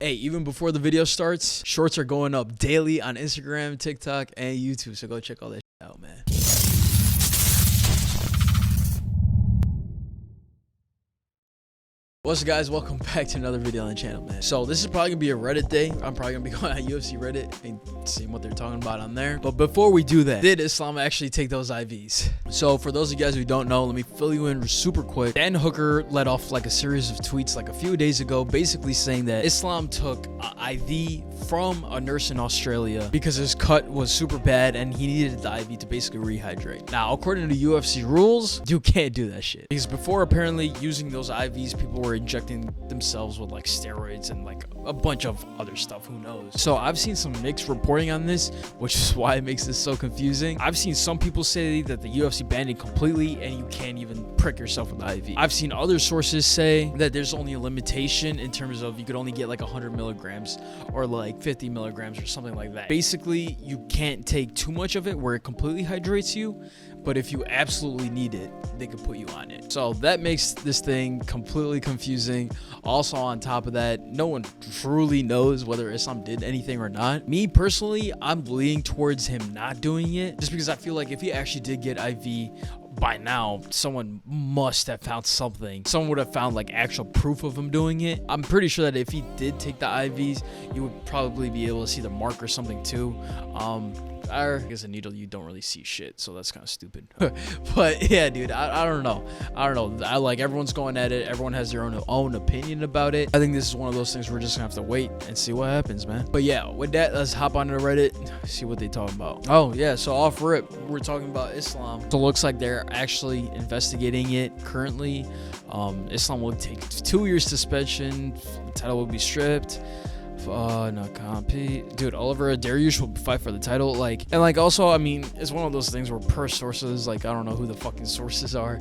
Hey, even before the video starts, shorts are going up daily on Instagram, TikTok, and YouTube. So go check all that shit out, man. What's up, guys? Welcome back to another video on the channel, man. So this is probably gonna be a Reddit day. I'm probably gonna be going on UFC Reddit and seeing what they're talking about on there. But before we do that, did Islam actually take those IVs? So for those of you guys who don't know, let me fill you in super quick. Dan Hooker let off like a series of tweets like a few days ago, basically saying that Islam took an IV from a nurse in Australia because his cut was super bad and he needed the IV to basically rehydrate. Now, according to UFC rules, you can't do that shit. Because before, apparently, using those IVs, people were injecting themselves with like steroids and like a bunch of other stuff, who knows. So I've seen some mixed reporting on this, which is why it makes this so confusing. I've seen some people say that the UFC banned it completely and you can't even prick yourself with the IV. I've seen other sources say that there's only a limitation in terms of you could only get like 100 milligrams or like 50 milligrams or something like that. Basically, you can't take too much of it where it completely hydrates you, but if you absolutely need it, they could put you on it. So that makes this thing completely confusing. Also, on top of that, no one truly knows whether Islam did anything or not. Me personally, I'm leaning towards him not doing it, just because I feel like if he actually did get IV, by now someone must have found something. Someone would have found like actual proof of him doing it. I'm pretty sure that if he did take the IVs, you would probably be able to see the mark or something too. I guess a needle, you don't really see shit, so that's kind of stupid. But yeah, dude, I don't know. I like, everyone's going at it. Everyone has their own opinion about it. I think this is one of those things we're just gonna have to wait and see what happens, man. But yeah, with that, let's hop onto Reddit, see what they talk about. Oh yeah, so off rip, we're talking about Islam. So it looks like they're actually investigating it currently. Islam will take 2 years suspension. The title will be stripped. Not compete, dude. Oliver Dariush will fight for the title, also, I mean, it's one of those things where per sources, like, I don't know who the fucking sources are,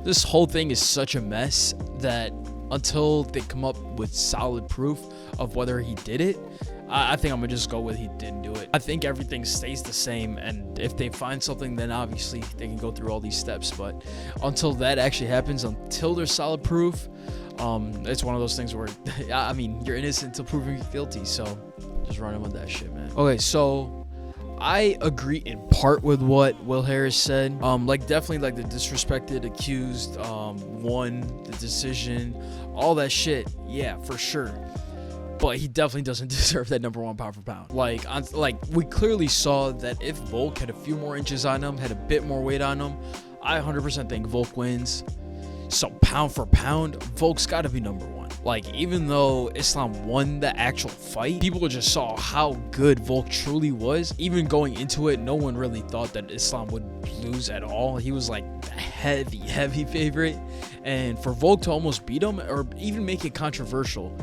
this whole thing is such a mess that until they come up with solid proof of whether he did it, I think I'm gonna just go with he didn't do it. I think everything stays the same, and if they find something, then obviously they can go through all these steps, but until that actually happens, until there's solid proof, it's one of those things where, I mean, you're innocent until proven guilty, so just running with that shit, man. Okay, so I agree in part with what Will Harris said. Definitely, like, the disrespected accused, won the decision, all that shit, yeah, for sure. But he definitely doesn't deserve that #1 pound for pound. We clearly saw that if Volk had a few more inches on him, had a bit more weight on him, I 100% think Volk wins. So pound for pound, Volk's got to be #1. Like, even though Islam won the actual fight, people just saw how good Volk truly was. Even going into it, no one really thought that Islam would lose at all. He was like the heavy favorite. And for Volk to almost beat him or even make it controversial,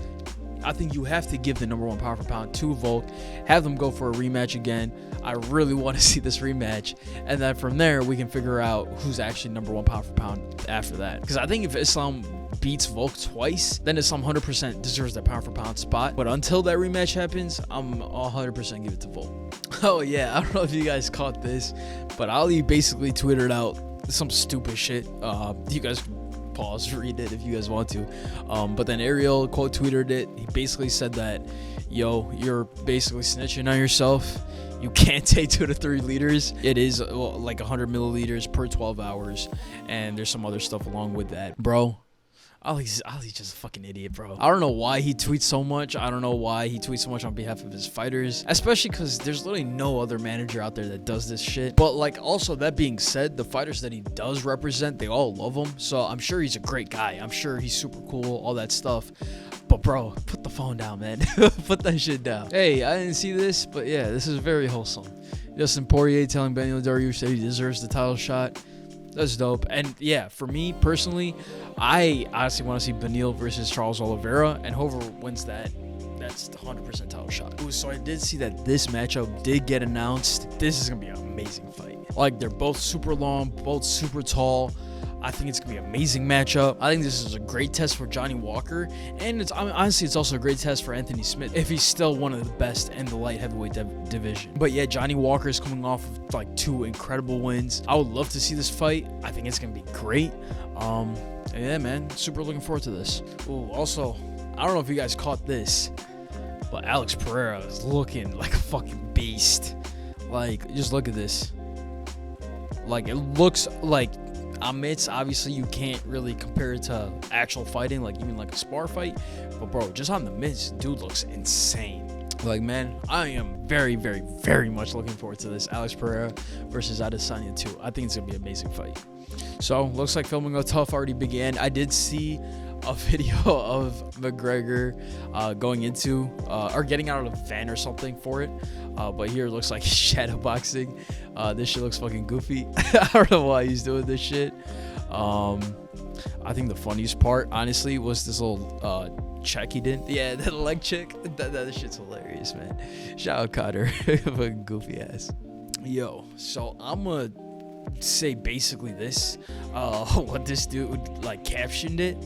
I think you have to give the #1 pound for pound to Volk, have them go for a rematch again. I really want to see this rematch, and then from there we can figure out who's actually #1 pound for pound after that. Because I think if Islam beats Volk twice, then Islam 100% deserves that pound for pound spot. But until that rematch happens, I'm 100% give it to Volk. Oh yeah, I don't know if you guys caught this, but Ali basically tweeted out some stupid shit. You guys pause, read it if you guys want to, but then Ariel quote tweeted it. He basically said that, yo, you're basically snitching on yourself. You can't take 2 to 3 liters. It is like 100 milliliters per 12 hours, and there's some other stuff along with that, bro. Ali's just a fucking idiot, bro. I don't know why he tweets so much. I don't know why he tweets so much on behalf of his fighters, especially because there's literally no other manager out there that does this shit. But also, that being said, the fighters that he does represent, they all love him. So I'm sure he's a great guy. I'm sure he's super cool, all that stuff. But bro, put the phone down, man. Put that shit down. Hey, I didn't see this, but yeah, this is very wholesome. Justin Poirier telling Beneil Dariush that he deserves the title shot. That's dope. And yeah, for me personally, I honestly want to see Beneil versus Charles Oliveira, and whoever wins that, that's 100% title shot. Ooh, so I did see that this matchup did get announced. This is gonna be an amazing fight. Like, they're both super long, both super tall. I think it's gonna be an amazing matchup. I think this is a great test for Johnny Walker, and honestly, it's also a great test for Anthony Smith if he's still one of the best in the light heavyweight division. But yeah, Johnny Walker is coming off of like 2 incredible wins. I would love to see this fight. I think it's gonna be great. Yeah, man, super looking forward to this. Ooh, also, I don't know if you guys caught this, but Alex Pereira is looking like a fucking beast. Like, just look at this. Like, it looks like Amit's, obviously you can't really compare it to actual fighting, like even like a spar fight. But bro, just on the mitts, dude looks insane. Like, man, I am very, very, very much looking forward to this Alex Pereira versus Adesanya 2. I think it's gonna be an amazing fight. So, looks like filming of Tough already began. I did see a video of McGregor going into or getting out of a van or something for it. But here it looks like shadow boxing. This shit looks fucking goofy. I don't know why he's doing this shit. I think the funniest part, honestly, was this little check he did. Yeah, that leg check. That shit's hilarious, man. Shout out Cotter. Fucking goofy ass. Yo, so I'm gonna say basically this. What this dude like captioned it.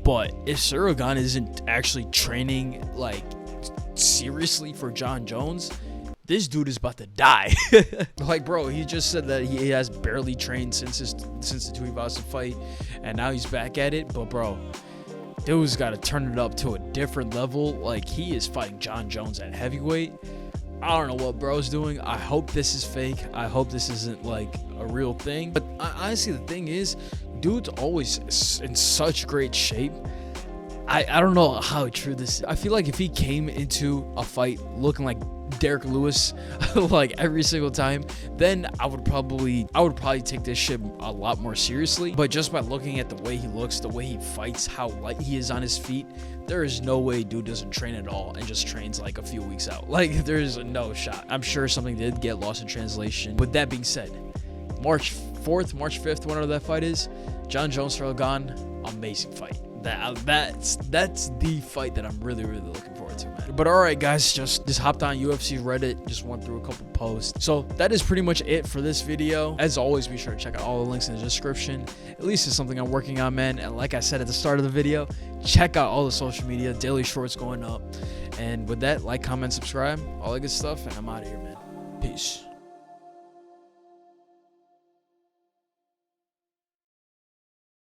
But if Suragan isn't actually training like seriously for John Jones, this dude is about to die. Like, bro, he just said that he has barely trained since the Tuivasa fight, and now he's back at it. But bro, dude's got to turn it up to a different level. Like, he is fighting John Jones at heavyweight. I don't know what bro's doing. I hope this is fake. I hope this isn't like a real thing. But honestly, the thing is, dude's always in such great shape. I don't know how true this is. I feel like if he came into a fight looking like Derek Lewis like every single time, then I would probably take this shit a lot more seriously. But just by looking at the way he looks, the way he fights, how light he is on his feet, there is no way dude doesn't train at all and just trains like a few weeks out. Like, there's no shot. I'm sure something did get lost in translation. With that being said, March 4th, March 5th, whenever that fight is, John Jones Suragan, amazing fight. That's the fight that I'm really, really looking forward to, man. But all right, guys, just hopped on UFC Reddit, just went through a couple posts. So that is pretty much it for this video. As always, be sure to check out all the links in the description. At least it's something I'm working on, man. And like I said at the start of the video, check out all the social media, daily shorts going up. And with that, like, comment, subscribe, all that good stuff. And I'm out of here, man. Peace.